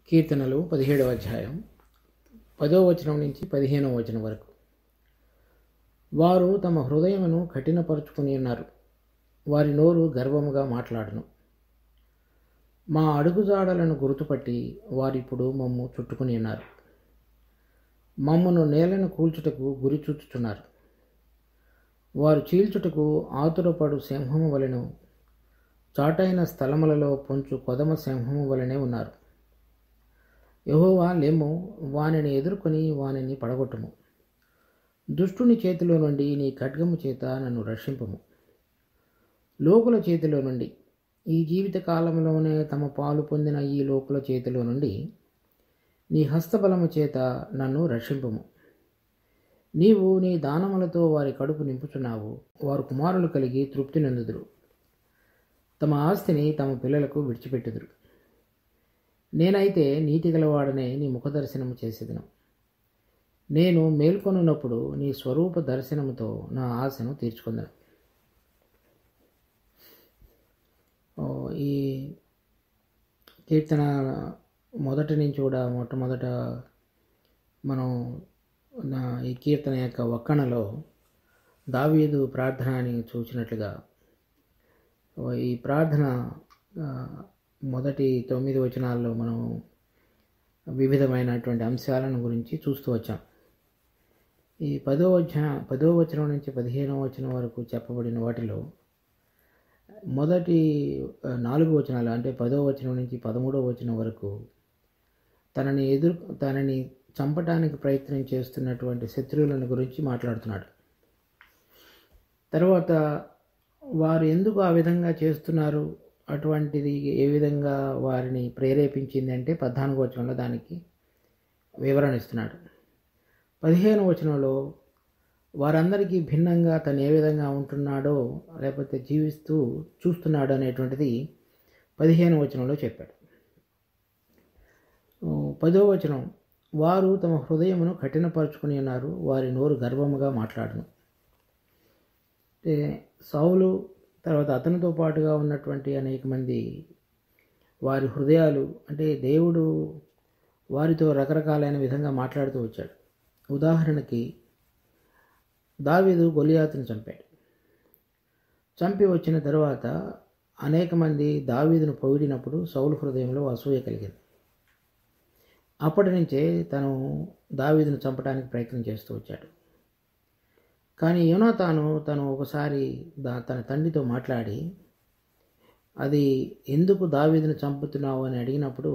కీర్తనలు 17వ అధ్యాయం 10వ వచనం నుంచి 15వ వచనం వరకు. వారు తమ హృదయమును కఠినపరుచుకుని ఉన్నారు, వారి నోరు గర్వముగా మాట్లాడును. మా అడుగుజాడలను గుర్తుపట్టి వారిప్పుడు మమ్ము చుట్టుకుని ఉన్నారు. మమ్మను నేలను కూల్చుటకు గురి చూచుచున్నారు. వారు చీల్చుటకు ఆతురపడు సింహము వలెను, చాటైన స్థలములలో పొంచు కొదమ సింహము వలెనే ఉన్నారు. యెహోవా లెమ్ము, వానిని ఎదుర్కొని వానిని పడగొట్టుము. దుష్టుని చేతిలో నుండి నీ ఖడ్గము చేత నన్ను రక్షింపుము. లోకుల చేతిలో నుండి, ఈ జీవిత కాలంలోనే తమ పాలు పొందిన ఈ లోకుల చేతిలో నుండి నీ హస్తబలము చేత నన్ను రక్షింపుము. నీవు నీ దానములతో వారి కడుపు నింపుచున్నావు. వారు కుమారులు కలిగి తృప్తి నొందుదురు. తమ ఆస్తిని తమ పిల్లలకు విడిచిపెట్టుదురు. నేనైతే నీతి గలవాడనే నీ ముఖదర్శనము చేసేదను. నేను మేల్కొనున్నప్పుడు నీ స్వరూప దర్శనముతో నా ఆశను తీర్చుకుందను. ఈ కీర్తన మొదటి నుంచి కూడా మొట్టమొదట మనం ఈ కీర్తన యొక్క వక్కణలో దావీదు ప్రార్థన అని చూసినట్లుగా ఈ ప్రార్థన మొదటి 9 వచనాల్లో మనం వివిధమైనటువంటి అంశాలను గురించి చూస్తూ వచ్చాం. ఈ 10వ వచనం నుంచి 15వ వచనం వరకు చెప్పబడిన వాటిలో మొదటి 4 వచనాలు, అంటే 10వ వచనం నుంచి 13వ వచనం వరకు తనని చంపటానికి ప్రయత్నం చేస్తున్నటువంటి శత్రువులను గురించి మాట్లాడుతున్నాడు. తర్వాత వారు ఎందుకు ఆ విధంగా చేస్తున్నారు, అటువంటిది ఏ విధంగా వారిని ప్రేరేపించింది అంటే 14వ వచనంలో దానికి వివరణ ఇస్తున్నాడు. 15వ వచనంలో వారందరికీ భిన్నంగా తను ఏ విధంగా ఉంటున్నాడో లేకపోతే జీవిస్తూ చూస్తున్నాడు అనేటువంటిది 15వ వచనంలో చెప్పాడు. 10వ వచనం, వారు తమ హృదయమును కఠినపరుచుకుని ఉన్నారు, వారి నోరు గర్వముగా మాట్లాడును. సౌలు తర్వాత అతనితో పాటుగా ఉన్నటువంటి అనేక మంది వారి హృదయాలు, అంటే దేవుడు వారితో రకరకాలైన విధంగా మాట్లాడుతూ వచ్చాడు. ఉదాహరణకి దావీదు గొలియాతును చంపాడు. చంపి వచ్చిన తర్వాత అనేక మంది దావీదును పొగిడినప్పుడు సౌలు హృదయంలో అసూయ కలిగింది. అప్పటి నుంచే తను దావీదును చంపడానికి ప్రయత్నం చేస్తూ వచ్చాడు. కానీ యోనాతాను తను ఒకసారి తన తండ్రితో మాట్లాడి, అది ఎందుకు దావీదును చంపుతున్నావు అని అడిగినప్పుడు,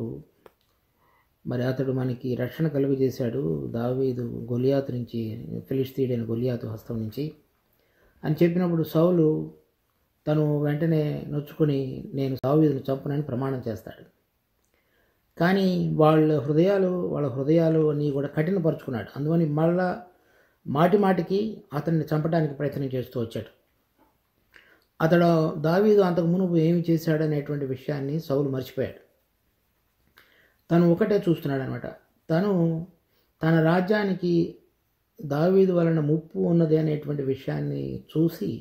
మరి అతడు మనకి రక్షణ కలుగజేశాడు దావీదు గొలియాతు నుంచి, ఫిలిష్తీయుడైన గొలియాతు హస్తం నుంచి అని చెప్పినప్పుడు సౌలు తను వెంటనే నొచ్చుకొని నేను దావీదును చంపనని ప్రమాణం చేస్తాడు. కానీ వాళ్ళ హృదయాలు అన్నీ కూడా కఠినపరుచుకున్నాడు. అందువని మళ్ళా మాటికి అతన్ని చంపడానికి ప్రయత్నం చేస్తూ వచ్చాడు. అతడు దావీదు అంతకు మునుపు ఏమి చేశాడనేటువంటి విషయాన్ని సౌలు మర్చిపోయాడు. తను ఒకటే చూస్తున్నాడు అనమాట. తన రాజ్యానికి దావీదు వలన ముప్పు ఉన్నది అనేటువంటి విషయాన్ని చూసి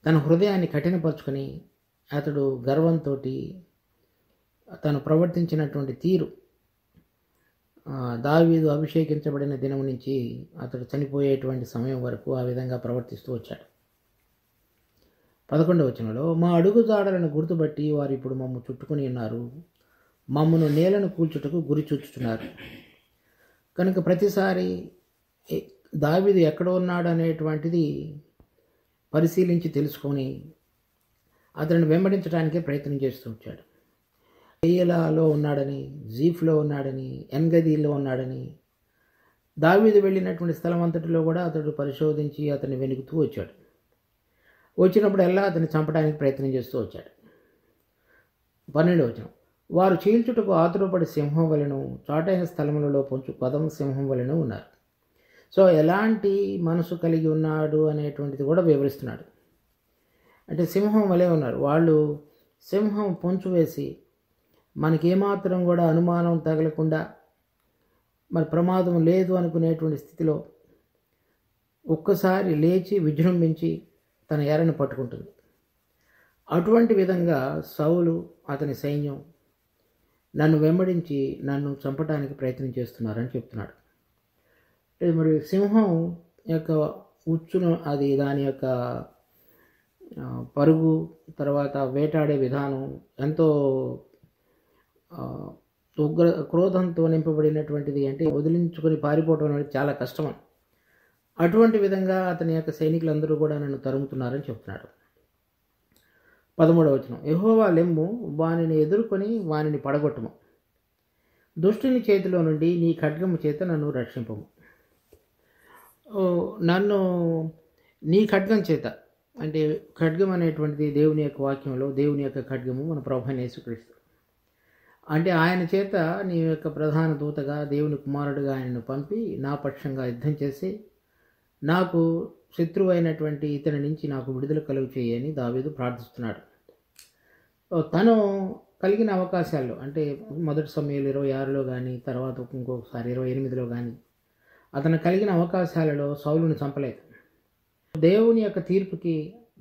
తన హృదయాన్ని కఠినపరుచుకొని అతడు గర్వంతో తను ప్రవర్తించినటువంటి తీరు, దావీదు అభిషేకించబడిన దినం నుంచి అతడు చనిపోయేటువంటి సమయం వరకు ఆ విధంగా ప్రవర్తిస్తూ వచ్చాడు. 11వ వచనంలో, మా అడుగుజాడలను గుర్తుపట్టి వారు ఇప్పుడు మమ్ము చుట్టుకుని ఉన్నారు, మమ్మను నేలను కూల్చుటకు గురి చూచుతున్నారు. కనుక ప్రతిసారి దావీదు ఎక్కడ ఉన్నాడు అనేటువంటిది పరిశీలించి తెలుసుకొని అతన్ని వెంబడించడానికే ప్రయత్నం చేస్తూ వచ్చాడు. ఏలాలో ఉన్నాడని, జీఫ్లో ఉన్నాడని, ఎన్గదీలో ఉన్నాడని, దావీదు వెళ్ళినటువంటి స్థలం అంతటిలో కూడా అతడు పరిశోధించి అతన్ని వెనుకుతూ వచ్చాడు. వచ్చినప్పుడల్లా అతన్ని చంపడానికి ప్రయత్నం చేస్తూ వచ్చాడు. 12వ వచనం, వారు చీల్చుటకు ఆతురపడి సింహం వలెను, చాటైన స్థలములలో పొంచు కొదమ సింహం వలెను ఉన్నారు. సో ఎలాంటి మనసు కలిగి ఉన్నాడు అనేటువంటిది కూడా వివరిస్తున్నాడు. అంటే సింహం వలె ఉన్నారు వాళ్ళు. సింహం పొంచు వేసి మనకేమాత్రం కూడా అనుమానం తగలకుండా, మరి ప్రమాదం లేదు అనుకునేటువంటి స్థితిలో ఒక్కసారి లేచి విజృంభించి తన ఎరను పట్టుకుంటుంది. అటువంటి విధంగా సౌలు అతని సైన్యం నన్ను వెంబడించి నన్ను చంపడానికి ప్రయత్నం చేస్తున్నారని చెప్తున్నాడు. మరి సింహం యొక్క ఉచ్చును, అది దాని యొక్క పరుగు, తర్వాత వేటాడే విధానం ఎంతో క్రోధంతో నింపబడినటువంటిది. అంటే వదిలించుకొని పారిపోవడం అనేది చాలా కష్టం. అటువంటి విధంగా అతని యొక్క సైనికులందరూ కూడా నన్ను తరుముతున్నారని చెప్తున్నాడు. 13వ వచనం, యెహోవా లెమ్ము, వానిని ఎదుర్కొని వానిని పడగొట్టుము, దుష్టుని చేతిలో నుండి నీ ఖడ్గము చేత నన్ను రక్షింపము. నన్ను నీ ఖడ్గం చేత, అంటే ఖడ్గం అనేటువంటిది దేవుని యొక్క వాక్యంలో దేవుని యొక్క ఖడ్గము మన ప్రభువైన యేసుక్రీస్తు. అంటే ఆయన చేత నీ యొక్క ప్రధాన దూతగా దేవుని కుమారుడిగా ఆయనను పంపి నా పక్షంగా యుద్ధం చేసి నాకు శత్రువు అయినటువంటి ఇతని నుంచి నాకు విడుదల కలుగు చేయని దావీదు ప్రార్థిస్తున్నాడు. తను కలిగిన అవకాశాల్లో, అంటే మొదటి సమయంలో 26లో కానీ, తర్వాత ఇంకొకసారి 28లో కానీ, అతను కలిగిన అవకాశాలలో సౌలుని చంపలేదు. దేవుని యొక్క తీర్పుకి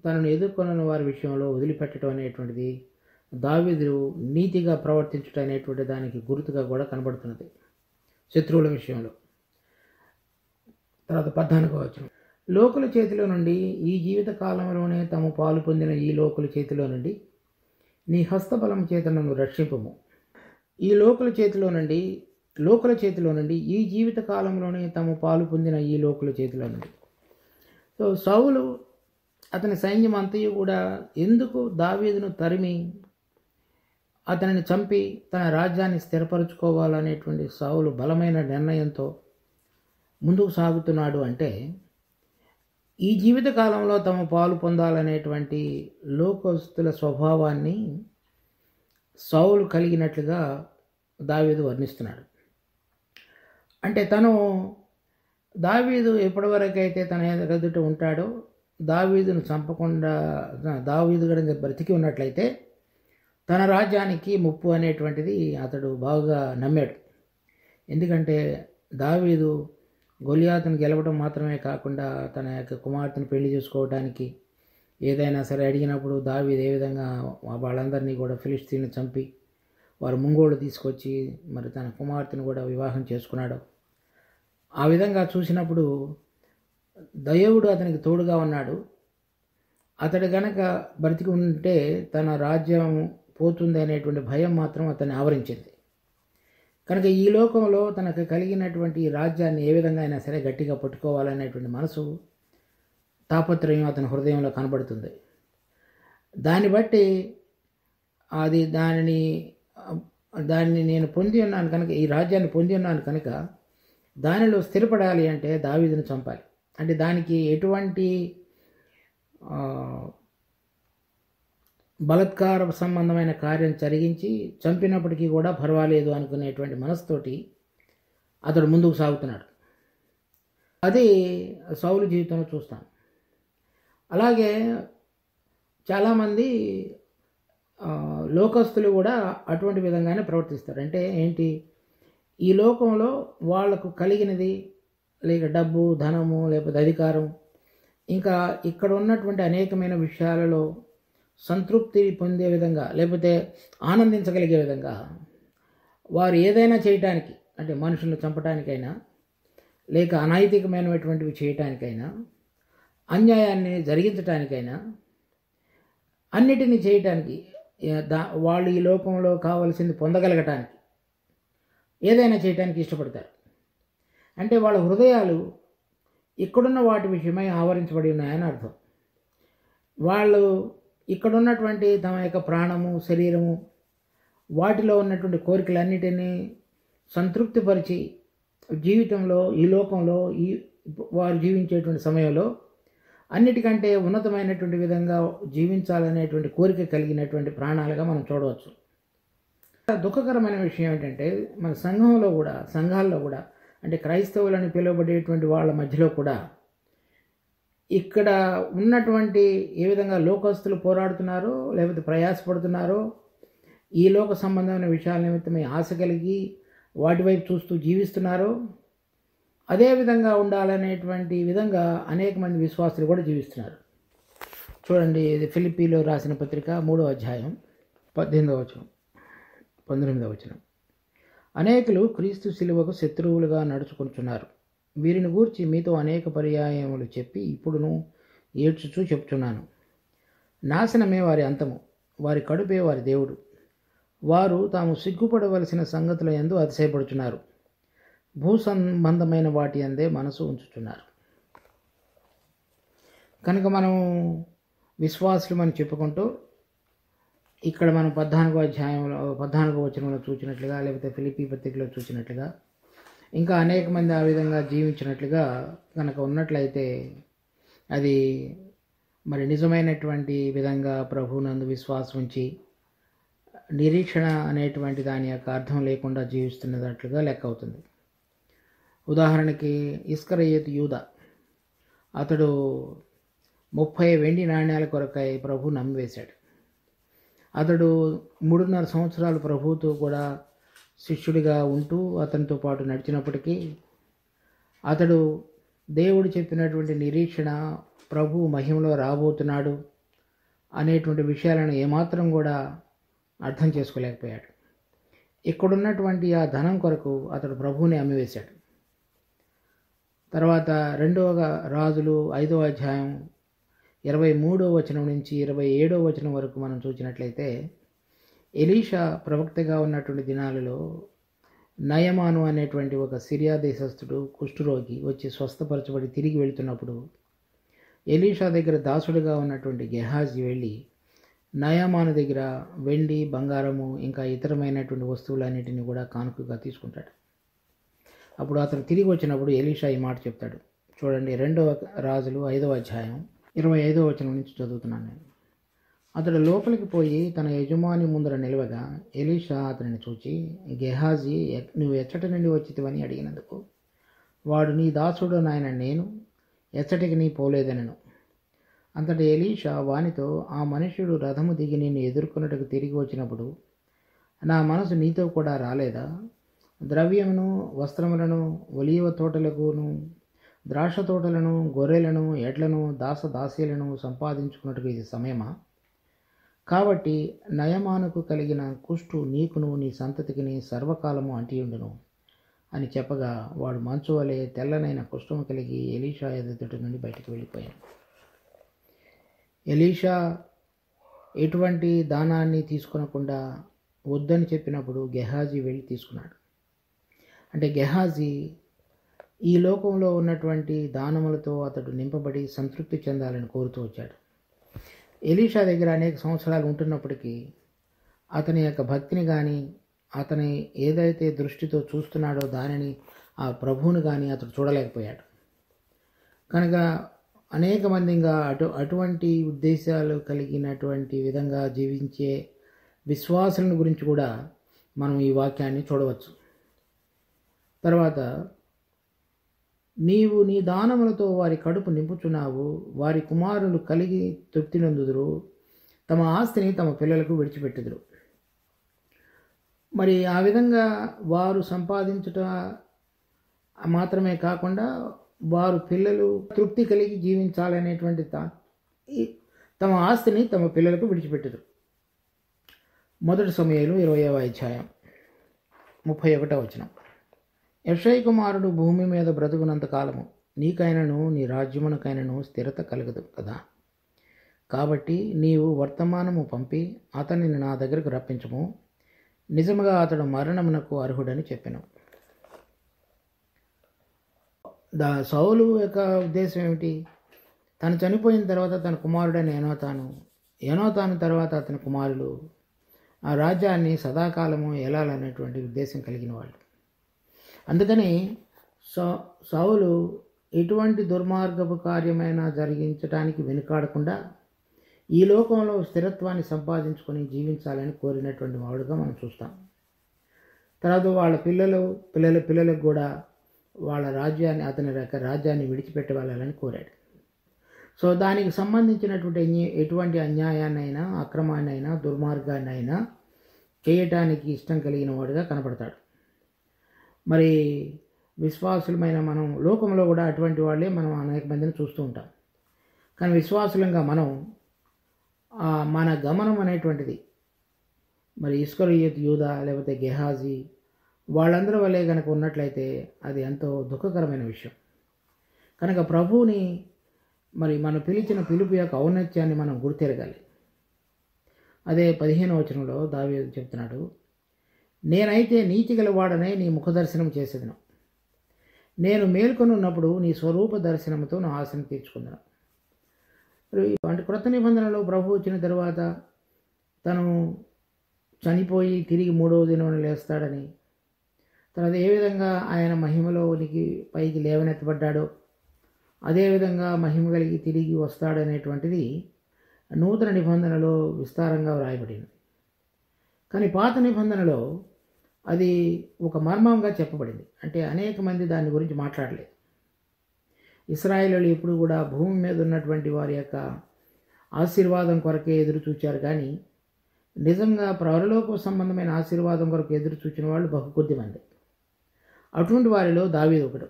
తనను ఎదుర్కొన్న వారి విషయంలో వదిలిపెట్టడం అనేటువంటిది దావీదు నీతిగా ప్రవర్తించడం అనేటువంటి దానికి గుర్తుగా కూడా కనబడుతున్నది శత్రువుల విషయంలో. తర్వాత 14వ వచనం, లోకుల చేతిలో నుండి ఈ జీవిత కాలంలోనే తాము పాలు పొందిన ఈ లోకుల చేతిలో నుండి నీ హస్తబలం చేత నన్ను రక్షింపము. ఈ లోకుల చేతిలో నుండి ఈ జీవిత కాలంలోనే తాము పాలు పొందిన ఈ లోకుల చేతిలో నుండి. సో సౌలు అతని సైన్యం అంతయు కూడా ఎందుకు దావీదును తరిమి అతనిని చంపి తన రాజ్యాన్ని స్థిరపరచుకోవాలనేటువంటి సౌలు బలమైన నిర్ణయంతో ముందుకు సాగుతున్నాడు అంటే, ఈ జీవిత కాలంలో తమ పాలు పొందాలనేటువంటి లోకస్తుల స్వభావాన్ని సౌలు కలిగినట్లుగా దావీదు వర్ణిస్తున్నాడు. అంటే దావీదు ఎప్పటివరకైతే తన ఎదుట ఉంటాడో, దావీదును చంపకుండా దావీదు గనుక బ్రతికి ఉన్నట్లయితే తన రాజ్యానికి ముప్పు అనేటువంటిది అతడు బాగా నమ్మాడు. ఎందుకంటే దావీదు గొలియాతును గెలవడం మాత్రమే కాకుండా తన యొక్క కుమార్తెను పెళ్లి చేసుకోవడానికి ఏదైనా సరే అడిగినప్పుడు దావీదు ఏ విధంగా వాళ్ళందరినీ కూడా ఫిలిష్తీయులను చంపి వారు ముంగోళ్ళు తీసుకొచ్చి మరి తన కుమార్తెను కూడా వివాహం చేసుకున్నాడు. ఆ విధంగా చూసినప్పుడు దేవుడు అతనికి తోడుగా ఉన్నాడు. అతడు గనక బ్రతికి ఉంటే తన రాజ్యం పోతుంది అనేటువంటి భయం మాత్రం అతన్ని ఆవరించింది. కనుక ఈ లోకంలో తనకు కలిగినటువంటి రాజ్యాన్ని ఏ విధంగా అయినా సరే గట్టిగా పట్టుకోవాలనేటువంటి మనసు తాపత్రయం అతని హృదయంలో కనబడుతుంది. దాన్ని బట్టి దాన్ని నేను పొంది ఉన్నాను కనుక, ఈ రాజ్యాన్ని పొంది ఉన్నాను కనుక దానిలో స్థిరపడాలి అంటే దావీదును చంపాలి. అంటే దానికి ఎటువంటి బలత్కార సంబంధమైన కార్యం జరిగించి చంపినప్పటికీ కూడా పర్వాలేదు అనుకునేటువంటి మనసుతోటి అతడు ముందుకు సాగుతున్నాడు. అది సౌలు జీవితంలో చూస్తాం. అలాగే చాలామంది లోకస్తులు కూడా అటువంటి విధంగానే ప్రవర్తిస్తారు. అంటే ఏంటి, ఈ లోకంలో వాళ్లకు కలిగినది లేక డబ్బు, ధనము, లేకపోతే అధికారం, ఇంకా ఇక్కడ ఉన్నటువంటి అనేకమైన విషయాలలో సంతృప్తి పొందే విధంగా లేకపోతే ఆనందించగలిగే విధంగా వారు ఏదైనా చేయటానికి, అంటే మనుషులను చంపడానికైనా లేక అనైతికమైనటువంటివి చేయటానికైనా అన్యాయాన్ని జరిగించటానికైనా అన్నిటినీ చేయటానికి వాళ్ళు ఈ లోకంలో కావలసింది పొందగలగటానికి ఏదైనా చేయటానికి ఇష్టపడతారు. అంటే వాళ్ళ హృదయాలు ఇక్కడున్న వాటి విషయమై ఆవరించబడి ఉన్నాయని అర్థం. వాళ్ళు ఇక్కడున్నటువంటి తమ యొక్క ప్రాణము, శరీరము, వాటిలో ఉన్నటువంటి కోరికలన్నిటినీ సంతృప్తిపరిచి జీవితంలో ఈ లోకంలో వారు జీవించేటువంటి సమయంలో అన్నిటికంటే ఉన్నతమైనటువంటి విధంగా జీవించాలనేటువంటి కోరిక కలిగినటువంటి ప్రాణాలుగా మనం చూడవచ్చు. దుఃఖకరమైన విషయం ఏంటంటే మన సంఘాల్లో కూడా అంటే క్రైస్తవులని పిలువబడేటువంటి వాళ్ళ మధ్యలో కూడా ఇక్కడ ఉన్నటువంటి ఏ విధంగా లోకస్తులు పోరాడుతున్నారో లేకపోతే ప్రయాసపడుతున్నారో, ఈ లోక సంబంధమైన విషయాల నిమిత్తమై ఆశ కలిగి వాటి వైపు చూస్తూ జీవిస్తున్నారో, అదే విధంగా ఉండాలనేటువంటి విధంగా అనేక మంది విశ్వాసులు కూడా జీవిస్తున్నారు. చూడండి, ఇది ఫిలిప్పీలో రాసిన పత్రిక 3వ అధ్యాయం 18వ వచనం 19వ వచనం. అనేకులు క్రీస్తు శిలువకు శత్రువులుగా నడుచుకుంటున్నారు. వీరిని గూర్చి మీతో అనేక పర్యాయములు చెప్పి ఇప్పుడును ఏడ్చుచూ చెప్తున్నాను. నాశనమే వారి అంతము, వారి కడుపే వారి దేవుడు. వారు తాము సిగ్గుపడవలసిన సంగతుల యందు అతిశయపడుచున్నారు. భూసంబంధమైన వాటి అందే మనసు ఉంచుతున్నారు. కనుక మనం విశ్వాసులు అని చెప్పుకుంటూ ఇక్కడ మనం 14వ అధ్యాయంలో 14వ వచనంలో చూసినట్లుగా, లేకపోతే ఫిలిప్పీ పత్రికలో చూసినట్లుగా, ఇంకా అనేక మంది ఆ విధంగా జీవించినట్లుగా కనుక ఉన్నట్లయితే అది మరి నిజమైనటువంటి విధంగా ప్రభువునందు విశ్వాసం ఉంచి నిరీక్షణ అనేటువంటి దాని యొక్క అర్థం లేకుండా జీవిస్తున్నట్లుగా లెక్క అవుతుంది. ఉదాహరణకి ఇస్కరియోతు యూదా, అతడు 30 వెండి నాణ్యాల కొరకై ప్రభు నమ్మివేశాడు. అతడు 3.5 సంవత్సరాలు ప్రభువుతో కూడా శిష్యుడిగా ఉంటూ అతనితో పాటు నడిచినప్పటికీ అతడు దేవుడు చెప్పినటువంటి నిరీక్షణ, ప్రభు మహిమలో రాబోతున్నాడు అనేటువంటి విషయాలను ఏమాత్రం కూడా అర్థం చేసుకోలేకపోయాడు. ఇక్కడున్నటువంటి ఆ ధనం కొరకు అతడు ప్రభువుని అమ్మివేశాడు. తర్వాత 2వ రాజులు 5వ అధ్యాయం 23వ వచనం నుంచి 27వ వచనం వరకు మనం చూసినట్లయితే ఎలీషా ప్రవక్తగా ఉన్నటువంటి దినాలలో నయమాను అనేటువంటి ఒక సిరియా దేశస్థుడు కుష్ఠరోగి వచ్చి స్వస్థపరచబడి తిరిగి వెళుతున్నప్పుడు ఎలీషా దగ్గర దాసుడుగా ఉన్నటువంటి గెహాజీ వెళ్ళి నయమాను దగ్గర వెండి, బంగారము ఇంకా ఇతరమైనటువంటి వస్తువులన్నిటిని కూడా కానుకగా తీసుకుంటాడు. అప్పుడు అతను తిరిగి వచ్చినప్పుడు ఎలీషా ఈ మాట చెప్తాడు. చూడండి, 2వ రాజులు 5వ అధ్యాయం 25వ వచనం నుంచి చదువుతున్నాను నేను. అతడు లోపలికి పోయి తన యజమాని ముందర నిలవగా ఎలీషా అతనిని చూచి, గెహాజీ, నువ్వు ఎచ్చటి నుండి వచ్చితివని అడిగినందుకు వాడు, నీ దాసుడు నాయన నేను, ఎచ్చటికి నీ పోలేదనెను. అంతటి ఎలీషా వానితో, ఆ మనుష్యుడు రథము దిగి నిన్ను ఎదుర్కొన్నట్టుకు తిరిగి వచ్చినప్పుడు నా మనసు నీతో కూడా రాలేదా? ద్రవ్యమును, వస్త్రములను, ఒలీవ తోటలకును, ద్రాక్ష తోటలను, గొర్రెలను, ఎడ్లను, దాసదాసీలను సంపాదించుకున్నట్టుకు ఇది సమయమా? కాబట్టి నయమానుకు కలిగిన కుష్టు నీకును నీ సంతతికిని సర్వకాలము అంటియుండును అని చెప్పగా వాడు మంచు వలె తెల్లనైన కుష్ఠము కలిగి ఎలీషా ఎదుటి నుండి బయటికి వెళ్ళిపోయాడు. ఎలీషా ఎటువంటి దానాన్ని తీసుకొనకుండా వద్దని చెప్పినప్పుడు గెహాజీ వెళ్ళి తీసుకున్నాడు. అంటే గెహాజీ ఈ లోకంలో ఉన్నటువంటి దానములతో అతడు నింపబడి సంతృప్తి చెందాలని కోరుతూ వచ్చాడు. ఎలీషా దగ్గర అనేక సంవత్సరాలు ఉంటున్నప్పటికీ అతని యొక్క భక్తిని కానీ, అతని ఏదైతే దృష్టితో చూస్తున్నాడో దానిని, ఆ ప్రభువుని కానీ అతడు చూడలేకపోయాడు. కనుక అనేక మందిగా అటువంటి ఉద్దేశాలు కలిగినటువంటి విధంగా జీవించే విశ్వాసులను గురించి కూడా మనం ఈ వాక్యాన్ని చూడవచ్చు. తర్వాత, నీవు నీ దానములతో వారి కడుపు నింపుచున్నావు, వారి కుమారులు కలిగి తృప్తి నొందుదురు, తమ ఆస్తిని తమ పిల్లలకు విడిచిపెట్టుదురు. మరి ఆ విధంగా వారు సంపాదించుట మాత్రమే కాకుండా వారు పిల్లలు తృప్తి కలిగి జీవించాలనేటువంటి తమ ఆస్తిని తమ పిల్లలకు విడిచిపెట్టుదురు. 1 సమూయేలు 20వ అధ్యాయం 31వ వచనం. యెషై కుమారుడు భూమి మీద బ్రతుకునంత కాలము నీకైనను నీ రాజ్యమునకైనను స్థిరత కలగదు కదా. కాబట్టి నీవు వర్తమానము పంపి అతనిని నా దగ్గరకు రప్పించము, నిజముగా అతడు మరణమునకు అర్హుడని చెప్పెను. సౌలు యొక్క ఉద్దేశం ఏమిటి? తను చనిపోయిన తర్వాత తన కుమారుడైన యోనాతాను తర్వాత అతని కుమారులు ఆ రాజ్యాన్ని సదాకాలము ఏలాలనేటువంటి ఉద్దేశం కలిగిన వాళ్ళు. అందుకని సౌలు ఎటువంటి దుర్మార్గపు కార్యమైనా జరిగించడానికి వెనుకాడకుండా ఈ లోకంలో స్థిరత్వాన్ని సంపాదించుకొని జీవించాలని కోరినటువంటి వాడుగా మనం చూస్తాం. తర్వాత వాళ్ళ పిల్లలకు కూడా వాళ్ళ రాజ్యాన్ని, అతని రాజ్యాన్ని విడిచిపెట్టి వెళ్ళాలని కోరాడు. సో దానికి సంబంధించినటువంటి ఎటువంటి అన్యాయాన్నైనా, అక్రమాన్నైనా, దుర్మార్గాన్నైనా చేయటానికి ఇష్టం కలిగిన వాడుగా కనపడతాడు. మరి విశ్వాసులమైన మనం లోకంలో కూడా అటువంటి వాళ్ళే మనం అనేక మందిని చూస్తూ ఉంటాం. కానీ విశ్వాసులంగా మనం మన గమనం అనేటువంటిది మరి ఇస్కరియోతు యూదా లేకపోతే గెహాజీ వాళ్ళందరి వల్లే కనుక ఉన్నట్లయితే అది ఎంతో దుఃఖకరమైన విషయం. కనుక ప్రభువుని మరి మనం పిలిచిన పిలుపు యొక్క ఔన్నత్యాన్ని మనం గుర్తెరగాలి. అదే 15వ వచనంలో దావీదు చెప్తున్నాడు, నేనైతే నీతి గలవాడనే నీ ముఖదర్శనం చేసేదను, నేను మేల్కొని ఉన్నప్పుడు నీ స్వరూప దర్శనంతో నా ఆశను తీర్చుకుందాను. అంటే క్రొత్త నిబంధనలో ప్రభు వచ్చిన తర్వాత తను చనిపోయి తిరిగి 3వ దినం లేస్తాడని, తర్వాత ఏ విధంగా ఆయన మహిమలోనికి పైకి లేవనెత్తబడ్డాడో అదేవిధంగా మహిమ కలిగి తిరిగి వస్తాడనేటువంటిది నూతన నిబంధనలో విస్తారంగా వ్రాయబడింది. కానీ పాత నిబంధనలో అది ఒక మర్మంగా చెప్పబడింది. అంటే అనేక మంది దాని గురించి మాట్లాడలేదు. ఇశ్రాయేలీయులు ఎప్పుడు కూడా భూమి మీద ఉన్నటువంటి వారి యొక్క ఆశీర్వాదం కొరకే ఎదురు చూచారు, కానీ నిజంగా పరలోక సంబంధమైన ఆశీర్వాదం కొరకు ఎదురు చూచిన వాళ్ళు బహు కొద్ది మంది. అటువంటి వారిలో దావీదు ఒకడు.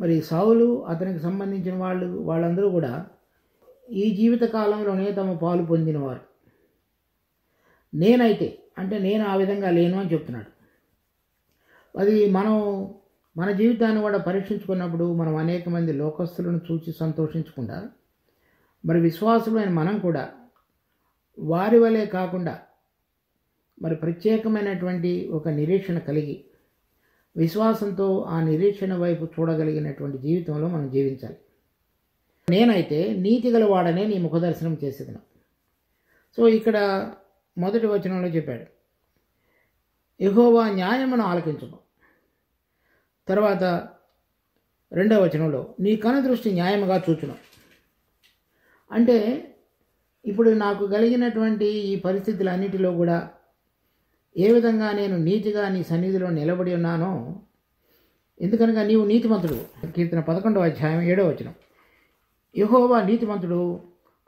మరి సౌలు అతనికి సంబంధించిన వాళ్ళందరూ కూడా ఈ జీవిత కాలంలోనే తమ పాలు పొందినవారు. నేనైతే అంటే నేను ఆ విధంగా లేను అని చెప్తున్నాడు. అది మన జీవితాన్ని కూడా పరీక్షించుకున్నప్పుడు మనం అనేక మంది లోకస్తులను చూసి సంతోషించకుండా మరి విశ్వాసులైన మనం కూడా వారి వలె కాకుండా మరి ప్రత్యేకమైనటువంటి ఒక నిరీక్షణ కలిగి విశ్వాసంతో ఆ నిరీక్షణ వైపు చూడగలిగినటువంటి జీవితంలో మనం జీవించాలి. నేనైతే నీతి గలవాడనే నీ ముఖదర్శనం చేసేదను. సో ఇక్కడ మొదటి వచనంలో చెప్పాడు, యెహోవా న్యాయమును ఆలకించుము. తర్వాత 2వ వచనంలో నీ కనుదృష్టి న్యాయముగా చూచును. అంటే ఇప్పుడు నాకు కలిగినటువంటి ఈ పరిస్థితులన్నిటిలో కూడా ఏ విధంగా నేను నీతిగా నీ సన్నిధిలో నిలబడి ఉన్నానో, ఎందుకనగా నీవు నీతిమంతుడు. కీర్తన 11వ అధ్యాయం 7వ వచనం, యెహోవా నీతిమంతుడు,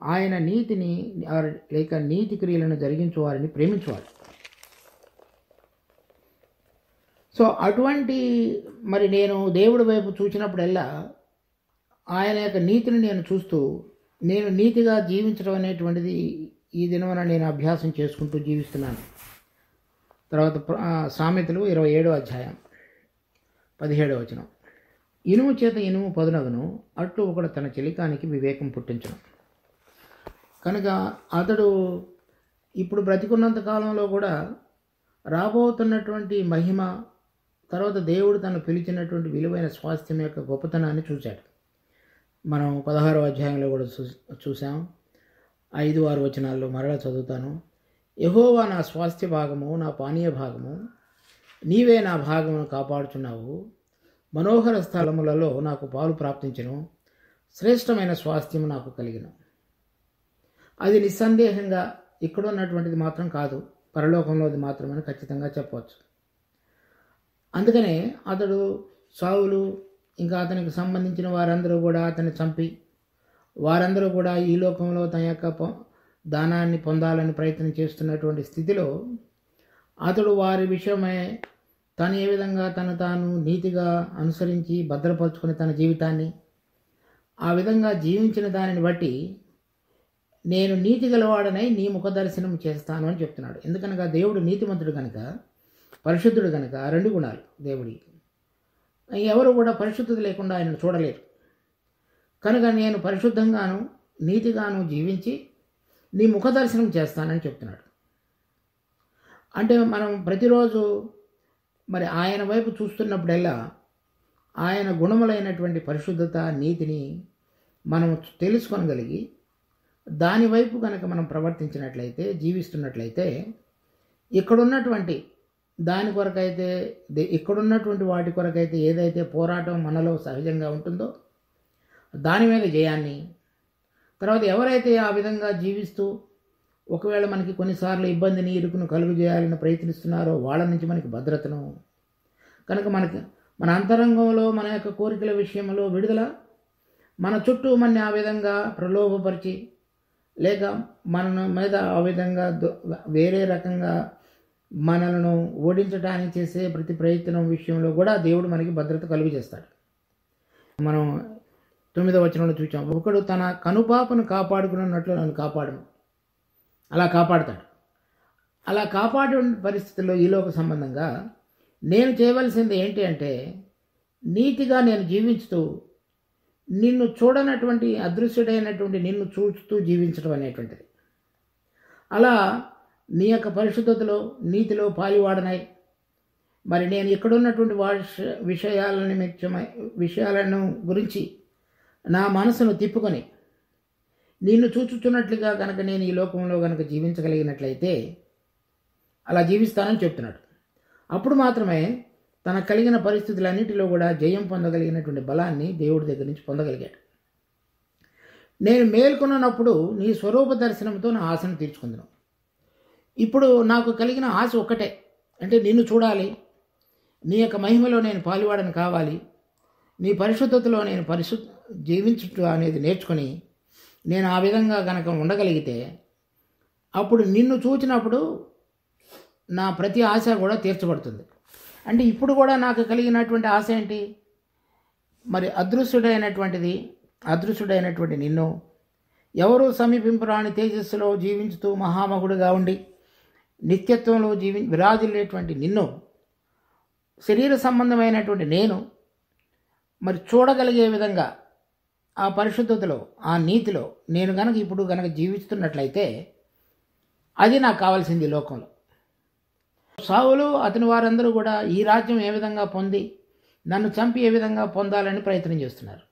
ఆయన నీతిని లేక నీతి క్రియలను జరిగించు వారిని ప్రేమించువాడు. సో అటువంటి మరి నేను దేవుడి వైపు చూసినప్పుడల్లా ఆయన యొక్క నీతిని నేను చూస్తూ నేను నీతిగా జీవించడం అనేటువంటిది ఈ దినమున నేను అభ్యాసం చేసుకుంటూ జీవిస్తున్నాను. తర్వాత సామెతలు 27వ అధ్యాయం 17వ వచనం, ఇనుము చేత ఇనుము పదునగును, అట్లు ఒకడు తన చెలికానికి వివేకం పుట్టించును. కనుక అతడు ఇప్పుడు బ్రతికున్నంత కాలంలో కూడా రాబోతున్నటువంటి మహిమ, తర్వాత దేవుడు తను పిలిచినటువంటి విలువైన స్వాస్థ్యం యొక్క గొప్పతనాన్ని చూశాడు. మనం 16వ అధ్యాయంలో కూడా చూసాం. 5-6 వచనాల్లో మరలా చదువుతాను. యెహోవా నా స్వాస్థ్య భాగము, నా పానీయ భాగము, నీవే నా భాగమును కాపాడుచున్నావు. మనోహర స్థలములలో నాకు పాలు ప్రాప్తించును, శ్రేష్టమైన స్వాస్థ్యము నాకు కలిగిన. అది నిస్సందేహంగా ఇక్కడ ఉన్నటువంటిది మాత్రం కాదు, పరలోకంలోది మాత్రమని ఖచ్చితంగా చెప్పవచ్చు. అందుకనే అతడు సౌలు ఇంకా అతనికి సంబంధించిన వారందరూ కూడా అతన్ని చంపి వారందరూ కూడా ఈ లోకంలో తన యొక్క దానాన్ని పొందాలని ప్రయత్నం చేస్తున్నటువంటి స్థితిలో అతడు వారి విషయమై తను ఏ విధంగా తాను నీతిగా అనుసరించి భద్రపరుచుకుని తన జీవితాన్ని ఆ విధంగా జీవించిన దానిని బట్టి నేను నీతి గలవాడనై నీ ముఖదర్శనం చేస్తాను అని చెప్తున్నాడు. ఎందుకనగా దేవుడు నీతిమంతుడు కనుక, పరిశుద్ధుడు కనుక, 2 గుణాలు దేవుడికి. ఎవరు కూడా పరిశుద్ధత లేకుండా ఆయనను చూడలేరు. కనుక నేను పరిశుద్ధంగాను నీతిగాను జీవించి నీ ముఖదర్శనం చేస్తానని చెప్తున్నాడు. అంటే మనం ప్రతిరోజు మరి ఆయన వైపు చూస్తున్నప్పుడల్లా ఆయన గుణములైనటువంటి పరిశుద్ధత, నీతిని మనం తెలుసుకోగలిగి దాని వైపు కనుక మనం ప్రవర్తించినట్లయితే, జీవిస్తున్నట్లయితే, ఇక్కడున్నటువంటి దాని కొరకైతే, ఇక్కడున్నటువంటి వాటి కొరకైతే ఏదైతే పోరాటం మనలో సహజంగా ఉంటుందో దాని మీద జయాన్ని, తర్వాత ఎవరైతే ఆ విధంగా జీవిస్తూ ఒకవేళ మనకి కొన్నిసార్లు ఇబ్బందిని, ఇరుకును కలుగు చేయాలని ప్రయత్నిస్తున్నారో వాళ్ళ నుంచి మనకి భద్రతను, కనుక మన అంతరంగంలో మన యొక్క కోరికల విషయంలో విడుదల, మన చుట్టూ మన ఆ విధంగా ప్రలోభపరిచి లేక మన మీద ఆ విధంగా వేరే రకంగా మనలను ఓడించడానికి చేసే ప్రతి ప్రయత్నం విషయంలో కూడా దేవుడు మనకి భద్రత కలుగు చేస్తాడు. మనం 9వ వచనంలో చూసాం, ఒకడు తన కనుపాపను కాపాడుకున్నట్లు నన్ను కాపాడును, అలా కాపాడుతాడు. అలా కాపాడే పరిస్థితుల్లో ఈలోక సంబంధంగా నేను చేయవలసింది ఏంటి అంటే, నీతిగా నేను జీవించుతూ నిన్ను చూడనటువంటి అదృశ్యుడైనటువంటి నిన్ను చూస్తూ జీవించడం అనేటువంటిది. అలా నీ యొక్క పరిశుద్ధతలో నీతిలో పాలివాడనై మరి నేను ఇక్కడున్నటువంటి విషయాలను గురించి నా మనసును తిప్పుకొని నిన్ను చూచుచున్నట్లుగా కనుక నేను ఈ లోకంలో కనుక జీవించగలిగినట్లయితే అలా జీవిస్తానని చెప్తున్నాడు. అప్పుడు మాత్రమే తనకు కలిగిన పరిస్థితులన్నిటిలో కూడా జయం పొందగలిగినటువంటి బలాన్ని దేవుడి దగ్గర నుంచి పొందగలిగాడు. నేను మేల్కొన్నప్పుడు నీ స్వరూప దర్శనంతో నా ఆశను తీర్చుకుందును. ఇప్పుడు నాకు కలిగిన ఆశ ఒక్కటే, అంటే నిన్ను చూడాలి, నీ యొక్క మహిమలో నేను పాలువాడని కావాలి, నీ పరిశుద్ధతలో నేను జీవించుట అనేది నేర్చుకొని నేను ఆ విధంగా కనుక ఉండగలిగితే అప్పుడు నిన్ను చూచినప్పుడు నా ప్రతి ఆశ కూడా తీర్చబడుతుంది. అంటే ఇప్పుడు కూడా నాకు కలిగినటువంటి ఆశ ఏంటి? మరి అదృశ్యుడైనటువంటి నిన్ను ఎవరు సమీపింపరాని తేజస్సులో జీవించుతూ మహామగుడుగా ఉండి నిత్యత్వంలో విరాజిల్లేటువంటి నిన్ను శరీర సంబంధమైనటువంటి నేను మరి చూడగలిగే విధంగా ఆ పరిశుద్ధతలో ఆ నీతిలో నేను గనక ఇప్పుడు గనక జీవిస్తున్నట్లయితే అది నాకు కావాల్సింది లోకంలో. సావులు అతని వారందరూ కూడా ఈ రాజ్యం ఏ విధంగా పొంది నన్ను చంపి ఏ విధంగా పొందాలని ప్రయత్నం చేస్తున్నారు.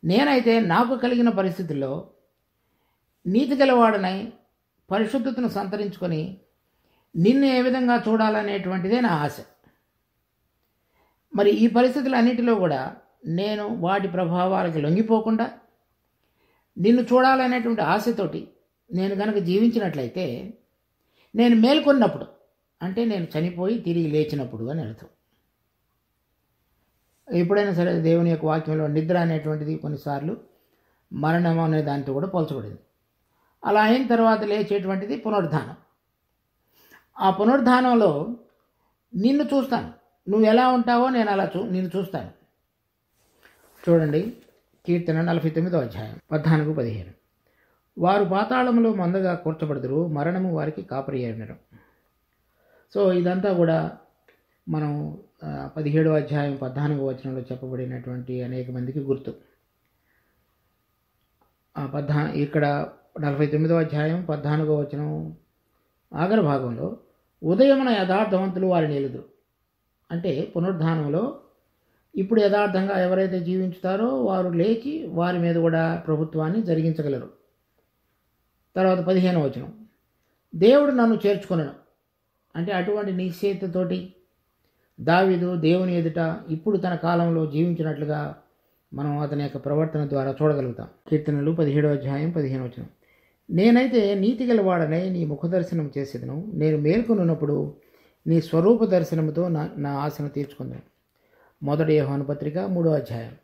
నేనైతే నాకు కలిగిన పరిస్థితుల్లో నీతి గలవాడనై పరిశుద్ధతను సంతరించుకొని నిన్ను ఏ విధంగా చూడాలనేటువంటిదే నా ఆశ. మరి ఈ పరిస్థితులన్నిటిలో కూడా నేను వాటి ప్రభావాలకు లొంగిపోకుండా నిన్ను చూడాలనేటువంటి ఆశతోటి నేను కనుక జీవించినట్లయితే నేను మేల్కొన్నప్పుడు, అంటే నేను చనిపోయి తిరిగి లేచినప్పుడు అని అర్థం. ఎప్పుడైనా సరే దేవుని యొక్క వాక్యంలో నిద్ర అనేటువంటిది కొన్నిసార్లు మరణం అనే దానితో కూడా పోల్చబడింది. అలా అయిన తర్వాత లేచేటువంటిది పునరుద్ధానం. ఆ పునరుద్ధానంలో నిన్ను చూస్తాను, నువ్వు ఎలా ఉంటావో నేను అలా నిన్ను చూస్తాను. చూడండి, కీర్తన 49వ అధ్యాయం 14-15. వారు పాతాళములో మందగా కూర్చబడుదురు, మరణము వారికి కాపరి అయినరు. సో ఇదంతా కూడా మనం 17వ అధ్యాయం 14వ వచనంలో చెప్పబడినటువంటి అనేక మందికి గుర్తు. ఇక్కడ 49వ అధ్యాయం 14వ వచనం ఆఖరి భాగంలో ఉదయమున యథార్థవంతులు వారిని ఎలుదురు. అంటే పునరుద్ధానంలో ఇప్పుడు యథార్థంగా ఎవరైతే జీవించుతారో వారు లేచి వారి మీద కూడా ప్రభుత్వాన్ని జరిగించగలరు. తర్వాత 15వ వచనం, దేవుడు నన్ను చేర్చుకొనెను. అంటే అటువంటి నిశ్చయితతోటి దావీదు దేవుని ఎదుట ఇప్పుడు తన కాలంలో జీవించినట్లుగా మనం అతని యొక్క ప్రవర్తన ద్వారా చూడగలుగుతాం. కీర్తనలు 17వ అధ్యాయం 15వ వచనం, నేనైతే నీతి గలవాడనై నీ ముఖదర్శనం చేసేదను, నేను మేల్కొనున్నప్పుడు నీ స్వరూప దర్శనముతో నా ఆశను తీర్చుకుందాను. 1 యోహాను పత్రిక 3వ అధ్యాయం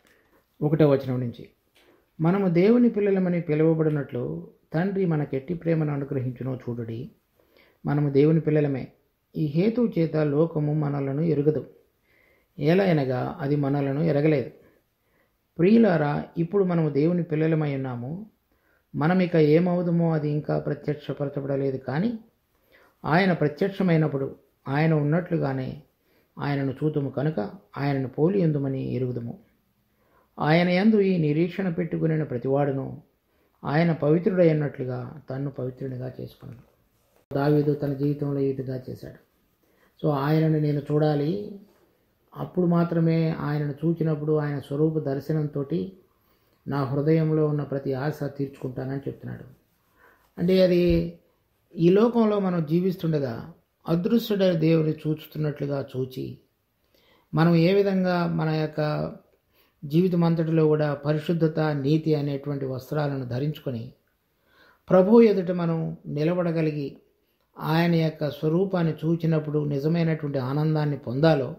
1వ వచనం నుంచి, మనము దేవుని పిల్లలమని పిలువబడినట్లు తండ్రి మనకెట్టి ప్రేమను అనుగ్రహించునో చూడుడి. మనము దేవుని పిల్లలమే, ఈ హేతువు చేత లోకము మనలను ఎరుగదు, ఏలయనగా అది మనలను ఎరగలేదు. ప్రియులారా, ఇప్పుడు మనము దేవుని పిల్లలమై ఉన్నాము, మనమిక ఏమవుదుమో అది ఇంకా ప్రత్యక్షపరచబడలేదు. కానీ ఆయన ప్రత్యక్షమైనప్పుడు ఆయన ఉన్నట్లుగానే ఆయనను చూతుము కనుక ఆయనను పోలి ఎందుమని ఎరుగుదుము. ఆయన యందు ఈ నిరీక్షణ పెట్టుకుని ప్రతివాడును ఆయన పవిత్రుడైనట్లుగా తన్ను పవిత్రునిగా చేసుకున్నాడు. దావీదు తన జీవితంలో ఈ విధంగా చేశాడు. సో ఆయనను నేను చూడాలి, అప్పుడు మాత్రమే ఆయనను చూచినప్పుడు ఆయన స్వరూప దర్శనంతో నా హృదయంలో ఉన్న ప్రతి ఆశ తీర్చుకుంటానని చెప్తున్నాడు. అంటే అది ఈ లోకంలో మనం జీవిస్తుండగా అదృశ్యుడైన దేవుని చూస్తున్నట్లుగా చూచి మనం ఏ విధంగా మన యొక్క జీవితం అంతటిలో కూడా పరిశుద్ధత నీతి అనేటువంటి వస్త్రాలను ధరించుకొని ప్రభు ఎదుట మనం నిలబడగలిగి ఆయన యొక్క స్వరూపాన్ని చూచినప్పుడు నిజమైనటువంటి ఆనందాన్ని పొందాలో,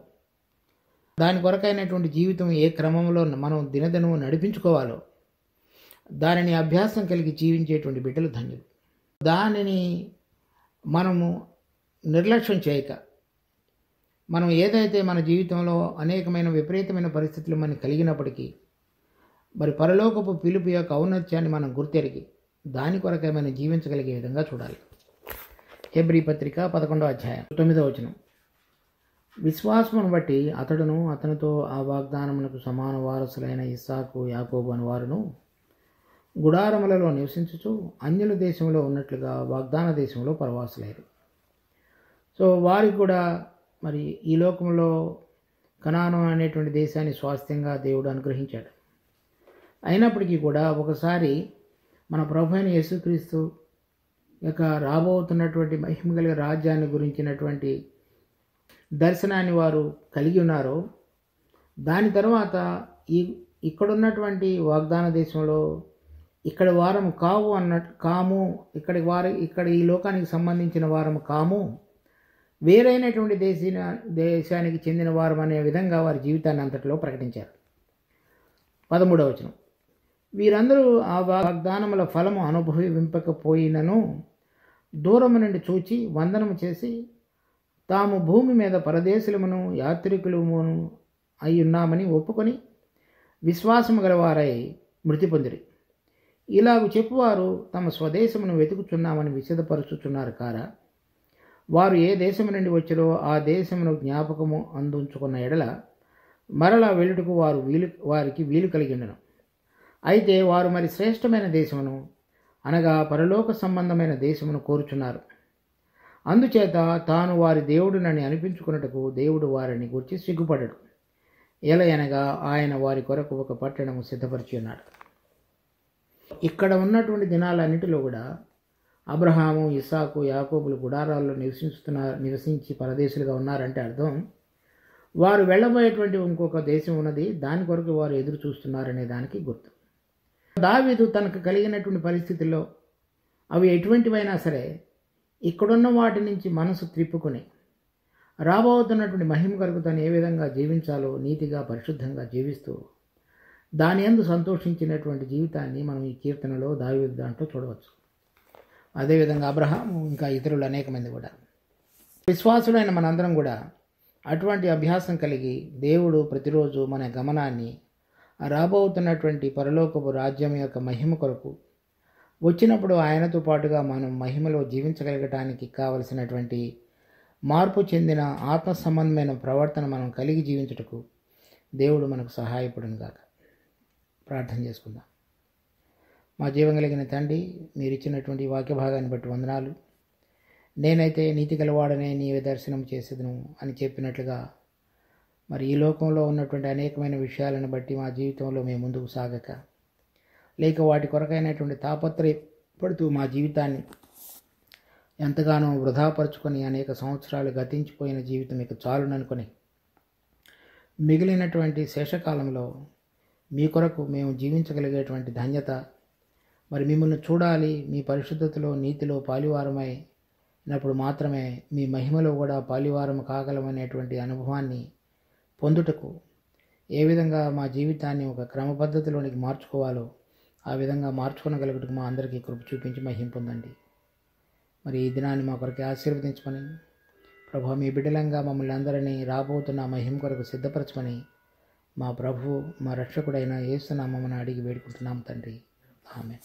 దాని కొరకైనటువంటి జీవితం ఏ క్రమంలో మనం దినదినము నడిపించుకోవాలో దానిని అభ్యాసం కలిగి జీవించేటువంటి బిడ్డలు ధన్యులు. దానిని మనము నిర్లక్ష్యం చేయక మనం ఏదైతే మన జీవితంలో అనేకమైన విపరీతమైన పరిస్థితులు మనకి కలిగినప్పటికీ మరి పరలోకపు పిలుపు యొక్క ఔన్నత్యాన్ని మనం గుర్తెరిగి దాని కొరకై మనం జీవించగలిగే విధంగా చూడాలి. హెబ్రీ పత్రిక 11వ అధ్యాయం 9వ వచనం. విశ్వాసమును బట్టి అతడును అతనితో ఆ వాగ్దానమునకు సమాన వారసులైన ఇస్సాకు యాకోబు అను వారును గుడారములలో నివసించుచు అన్యుల దేశంలో ఉన్నట్లుగా వాగ్దాన దేశంలో పరవాసులయ్యారు. సో వారికి కూడా మరి ఈ లోకంలో కనాను అనేటువంటి దేశాన్ని స్వాస్థ్యంగా దేవుడు అనుగ్రహించాడు. అయినప్పటికీ కూడా ఒకసారి మన ప్రభు అయిన యేసుక్రీస్తు యొక్క రాబోతున్నటువంటి మహిమ కలిగిన రాజ్యాన్ని గురించినటువంటి దర్శనాన్ని వారు కలిగి ఉన్నారో, దాని తర్వాత ఇక్కడున్నటువంటి వాగ్దాన దేశంలో ఇక్కడ వారము కాము, ఇక్కడ ఈ లోకానికి సంబంధించిన వారము కాము, వేరైనటువంటి దేశానికి చెందిన వారం అనే విధంగా వారి జీవితాన్ని అంతటిలో ప్రకటించారు. 13వ వచనం. వీరందరూ ఆ వాగ్దానముల ఫలము అనుభవింపకపోయినను దూరము నుండి చూచి వందనము చేసి తాము భూమి మీద పరదేశులమును యాత్రికులమును అయి ఉన్నామని ఒప్పుకొని విశ్వాసము గలవారై మృతి పొందిరి. ఇలాగు చెప్పువారు తమ స్వదేశమును వెతుకుచున్నామని విశదపరుచుచున్నారు కారా? వారు ఏ దేశము నుండి వచ్చారో ఆ దేశమును జ్ఞాపకము అందించుకున్న ఎడల మరలా వెళ్ళుటకు వారికి వీలు కలిగిండను. అయితే వారు మరి శ్రేష్టమైన దేశమును అనగా పరలోక సంబంధమైన దేశమును కోరుచున్నారు. అందుచేత తాను వారి దేవుడునని అనిపించుకున్నటకు దేవుడు వారిని గురించి సిగ్గుపడడు. ఎలయనగా ఆయన వారి కొరకు ఒక పట్టణము సిద్ధపరిచి ఉన్నాడు. ఇక్కడ ఉన్నటువంటి దినాలన్నిటిలో కూడా అబ్రహాము, ఇస్సాకు, యాకోబులు గుడారాల్లో నివసించి పరదేశులుగా ఉన్నారంటే అర్థం వారు వెళ్ళబోయేటువంటి ఇంకొక దేశం ఉన్నది, దాని కొరకు వారు ఎదురు చూస్తున్నారనే దానికి గుర్తు. దావీదు తనకు కలిగినటువంటి పరిస్థితుల్లో అవి ఎటువంటివైనా సరే ఇక్కడున్న వాటి నుంచి మనసు త్రిప్పుకొని రాబోతున్నటువంటి మహిమ కొరకు తను ఏ విధంగా జీవించాలో నీతిగా పరిశుద్ధంగా జీవిస్తూ దాని యందు సంతోషించినటువంటి జీవితాన్ని మనం ఈ కీర్తనలో దావీదు దాంట్లో చూడవచ్చు. అదేవిధంగా అబ్రహాము ఇంకా ఇతరులు అనేక మంది కూడా విశ్వాసులైన మనందరం కూడా అటువంటి అభ్యాసం కలిగి దేవుడు ప్రతిరోజు మన గమనాన్ని రాబోతున్నటువంటి పరలోకపు రాజ్యం యొక్క మహిమ కొరకు వచ్చినప్పుడు ఆయనతో పాటుగా మనం మహిమలో జీవించగలగటానికి కావలసినటువంటి మార్పు చెందిన ఆత్మ సంబంధమైన ప్రవర్తన మనం కలిగి జీవించుటకు దేవుడు మనకు సహాయపడును గాక. ప్రార్థన చేసుకుందాం. మా జీవం కలిగిన తండ్రి, మీరు ఇచ్చినటువంటి వాక్య భాగాన్ని బట్టి వందనాలు. నేనైతే నీతి గలవాడనే నీవే దర్శనం చేసేదను అని చెప్పినట్లుగా మరి ఈ లోకంలో ఉన్నటువంటి అనేకమైన విషయాలను బట్టి మా జీవితంలో మేము ముందుకు సాగక, లేక వాటి కొరకైనటువంటి తాపత్రయపడుతూ మా జీవితాన్ని ఎంతగానో వృధాపరుచుకొని అనేక సంవత్సరాలు గతించిపోయిన జీవితం ఇక చాలుననుకొని మిగిలినటువంటి శేషకాలంలో మీ కొరకు మేము జీవించగలిగేటువంటి ధన్యత, మరి మిమ్మల్ని చూడాలి, మీ పరిశుద్ధతలో నీతిలో పాలివారమైనప్పుడు మాత్రమే మీ మహిమలో కూడా పాలివారం కాగలమనేటువంటి అనుభవాన్ని పొందుటకు ఏ విధంగా మా జీవితాన్ని ఒక క్రమ పద్ధతిలోనికి మార్చుకోవాలో ఆ విధంగా మార్చుకోగలుగుటకు మా అందరికీ కృప చూపించి మహిమ పొందండి. మరి ఈ దినాన్ని మా కొరకు ఆశీర్వదించమని ప్రభు, మీ బిడ్డలంగా మమ్మల్ని అందరినీ రాబోతున్న మహిమ కొరకు సిద్ధపరచమని మా ప్రభు, మా రక్షకుడైన యేసు నామమున అడిగి వేడుకుంటున్నాం తండ్రి. ఆమేన్.